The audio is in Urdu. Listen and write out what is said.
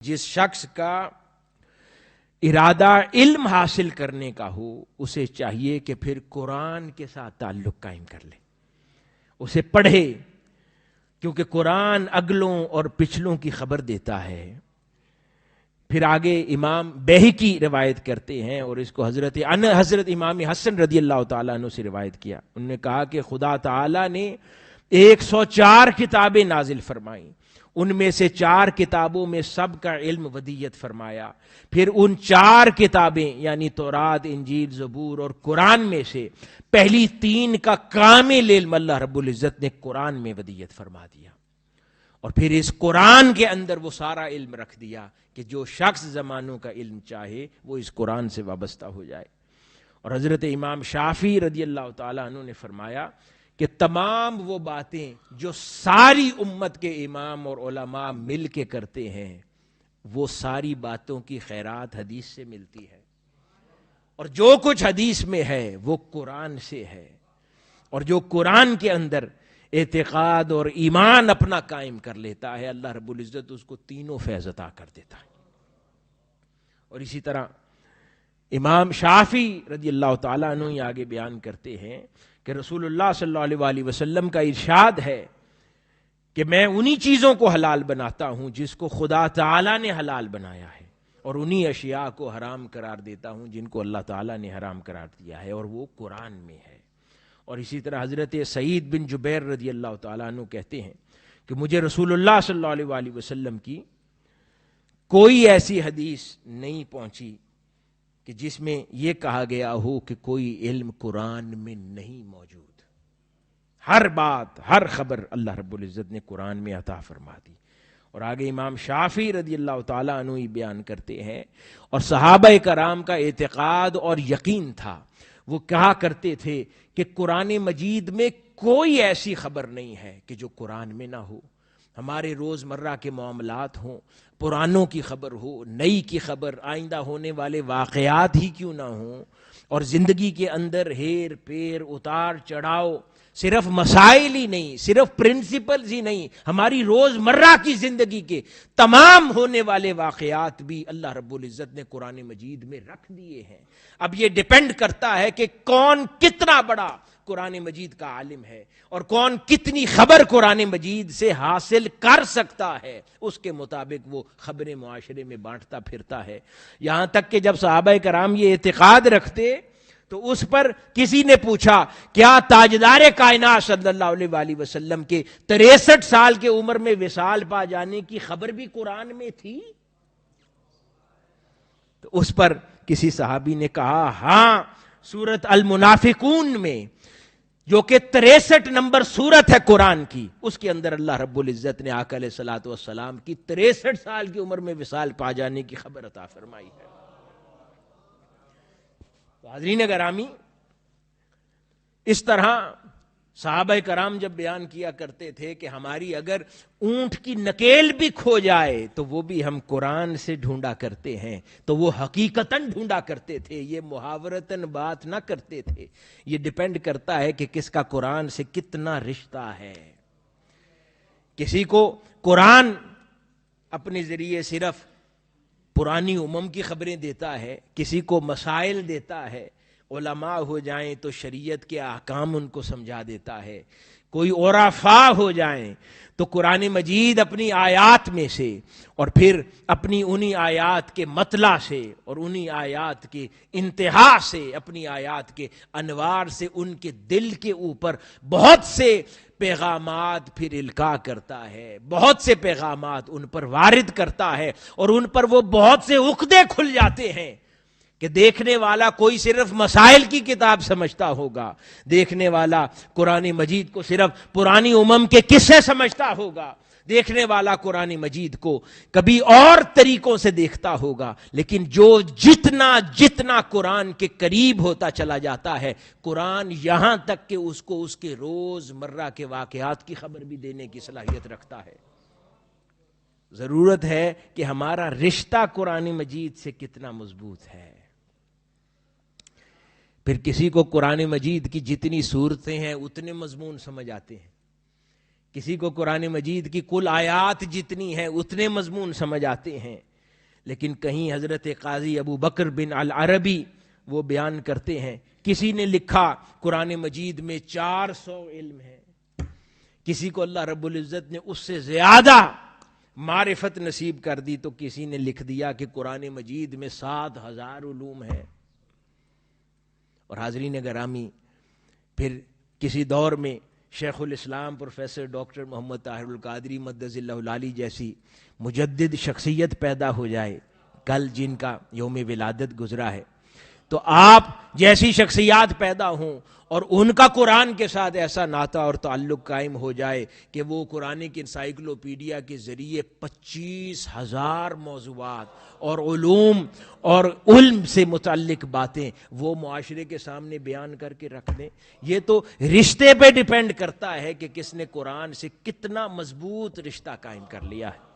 جس شخص کا ارادہ علم حاصل کرنے کا ہو اسے چاہیے کہ پھر قرآن کے ساتھ تعلق قائم کر لے، اسے پڑھے، کیونکہ قرآن اگلوں اور پچھلوں کی خبر دیتا ہے۔ پھر آگے امام بیہقی روایت کرتے ہیں اور اس کو حضرت امام حسن رضی اللہ تعالیٰ عنہ سے روایت کیا۔ انہوں نے کہا کہ خدا تعالیٰ نے 104 کتابیں نازل فرمائیں، ان میں سے 4 کتابوں میں سب کا علم ودیت فرمایا، پھر ان 4 کتابیں یعنی تورات، انجیل، زبور اور قرآن میں سے پہلی 3 کا کامل علم اللہ رب العزت نے قرآن میں ودیت فرما دیا، اور پھر اس قرآن کے اندر وہ سارا علم رکھ دیا کہ جو شخص زمانوں کا علم چاہے وہ اس قرآن سے وابستہ ہو جائے۔ اور حضرت امام شافعی رضی اللہ تعالیٰ عنہ نے فرمایا کہ تمام وہ باتیں جو ساری امت کے امام اور علماء مل کے کرتے ہیں وہ ساری باتوں کی خیرات حدیث سے ملتی ہے، اور جو کچھ حدیث میں ہے وہ قرآن سے ہے، اور جو قرآن کے اندر اعتقاد اور ایمان اپنا قائم کر لیتا ہے اللہ رب العزت اس کو تینوں فیض عطا کر دیتا ہے۔ اور اسی طرح امام شافعی رضی اللہ تعالیٰ عنہ یہ آگے بیان کرتے ہیں کہ رسول اللہ صلی اللہ علیہ وآلہ وسلم کا ارشاد ہے کہ میں انہی چیزوں کو حلال بناتا ہوں جس کو خدا تعالیٰ نے حلال بنایا ہے، اور انہی اشیاء کو حرام قرار دیتا ہوں جن کو اللہ تعالیٰ نے حرام قرار دیا ہے، اور وہ قرآن میں ہے۔ اور اسی طرح حضرت سعید بن جبیر رضی اللہ تعالیٰ عنہ کہتے ہیں کہ مجھے رسول اللہ صلی اللہ علیہ وآلہ وسلم کی کوئی ایسی حدیث نہیں پہنچی کہ جس میں یہ کہا گیا ہو کہ کوئی علم قرآن میں نہیں موجود، ہر بات، ہر خبر اللہ رب العزت نے قرآن میں عطا فرما دی۔ اور آگے امام شافعی رضی اللہ تعالیٰ عنہ ہی بیان کرتے ہیں، اور صحابہ کرام کا اعتقاد اور یقین تھا، وہ کہا کرتے تھے کہ قرآن مجید میں کوئی ایسی خبر نہیں ہے کہ جو قرآن میں نہ ہو، ہمارے روزمرہ کے معاملات ہوں، پرانوں کی خبر ہو، نئی کی خبر، آئندہ ہونے والے واقعات ہی کیوں نہ ہوں، اور زندگی کے اندر ہیر پھیر، اتار چڑھاؤ، صرف مسائل ہی نہیں، صرف پرنسپلز ہی نہیں، ہماری روزمرہ کی زندگی کے تمام ہونے والے واقعات بھی اللہ رب العزت نے قرآن مجید میں رکھ دیے ہیں۔ اب یہ ڈیپینڈ کرتا ہے کہ کون کتنا بڑا قرآن مجید کا عالم ہے اور کون کتنی خبر قرآن مجید سے حاصل کر سکتا ہے، اس کے مطابق وہ خبریں معاشرے میں بانٹتا پھرتا ہے۔ یہاں تک کہ جب صحابہ کرام یہ اعتقاد رکھتے تو اس پر کسی نے پوچھا کیا تاجدار کائنات صلی اللہ علیہ وآلہ وسلم کے 63 سال کے عمر میں وصال پا جانے کی خبر بھی قرآن میں تھی؟ تو اس پر کسی صحابی نے کہا ہاں، سورت المنافقون میں جو کہ 63 نمبر سورت ہے قرآن کی، اس کے اندر اللہ رب العزت نے آقا علیہ الصلوۃ والسلام کی 63 سال کی عمر میں وصال پا جانے کی خبر عطا فرمائی ہے۔ حاضرین گرامی، اس طرح صحابہ کرام جب بیان کیا کرتے تھے کہ ہماری اگر اونٹ کی نکیل بھی کھو جائے تو وہ بھی ہم قرآن سے ڈھونڈا کرتے ہیں، تو وہ حقیقتاً ڈھونڈا کرتے تھے، یہ محاورتاً بات نہ کرتے تھے۔ یہ ڈیپینڈ کرتا ہے کہ کس کا قرآن سے کتنا رشتہ ہے۔ کسی کو قرآن اپنے ذریعے صرف پرانی امم کی خبریں دیتا ہے، کسی کو مسائل دیتا ہے، علماء ہو جائیں تو شریعت کے احکام ان کو سمجھا دیتا ہے، کوئی عرفاء ہو جائیں تو قرآن مجید اپنی آیات میں سے اور پھر اپنی انہی آیات کے مطلع سے اور انہی آیات کے انتہا سے، اپنی آیات کے انوار سے ان کے دل کے اوپر بہت سے پیغامات پھر القاء کرتا ہے، بہت سے پیغامات ان پر وارد کرتا ہے، اور ان پر وہ بہت سے عقدے کھل جاتے ہیں کہ دیکھنے والا کوئی صرف مسائل کی کتاب سمجھتا ہوگا، دیکھنے والا قرآن مجید کو صرف پرانی امم کے قصے سمجھتا ہوگا، دیکھنے والا قرآن مجید کو کبھی اور طریقوں سے دیکھتا ہوگا، لیکن جو جتنا قرآن کے قریب ہوتا چلا جاتا ہے، قرآن یہاں تک کہ اس کو اس کے روز مرہ کے واقعات کی خبر بھی دینے کی صلاحیت رکھتا ہے۔ ضرورت ہے کہ ہمارا رشتہ قرآن مجید سے کتنا مضبوط ہے۔ پھر کسی کو قرآن مجید کی جتنی صورتیں ہیں اتنے مضمون سمجھ آتے ہیں، کسی کو قرآن مجید کی کل آیات جتنی ہیں اتنے مضمون سمجھ آتے ہیں، لیکن کہیں حضرت قاضی ابو بکر بن العربی وہ بیان کرتے ہیں، کسی نے لکھا قرآن مجید میں 400 علم ہے، کسی کو اللہ رب العزت نے اس سے زیادہ معرفت نصیب کر دی، تو کسی نے لکھ دیا کہ قرآن مجید میں 7000 علوم ہے۔ اور حاضرین گرامی، پھر کسی دور میں شیخ الاسلام پروفیسر ڈاکٹر محمد طاہر القادری مدظ اللہ العالی جیسی مجدد شخصیت پیدا ہو جائے، کل جن کا یوم ولادت گزرا ہے، تو آپ جیسی شخصیات پیدا ہوں اور ان کا قرآن کے ساتھ ایسا ناطہ اور تعلق قائم ہو جائے کہ وہ قرآن کی انسائکلوپیڈیا کے ذریعے 25,000 موضوعات اور علوم اور علم سے متعلق باتیں وہ معاشرے کے سامنے بیان کر کے رکھ دیں، یہ تو رشتے پہ ڈیپینڈ کرتا ہے کہ کس نے قرآن سے کتنا مضبوط رشتہ قائم کر لیا ہے۔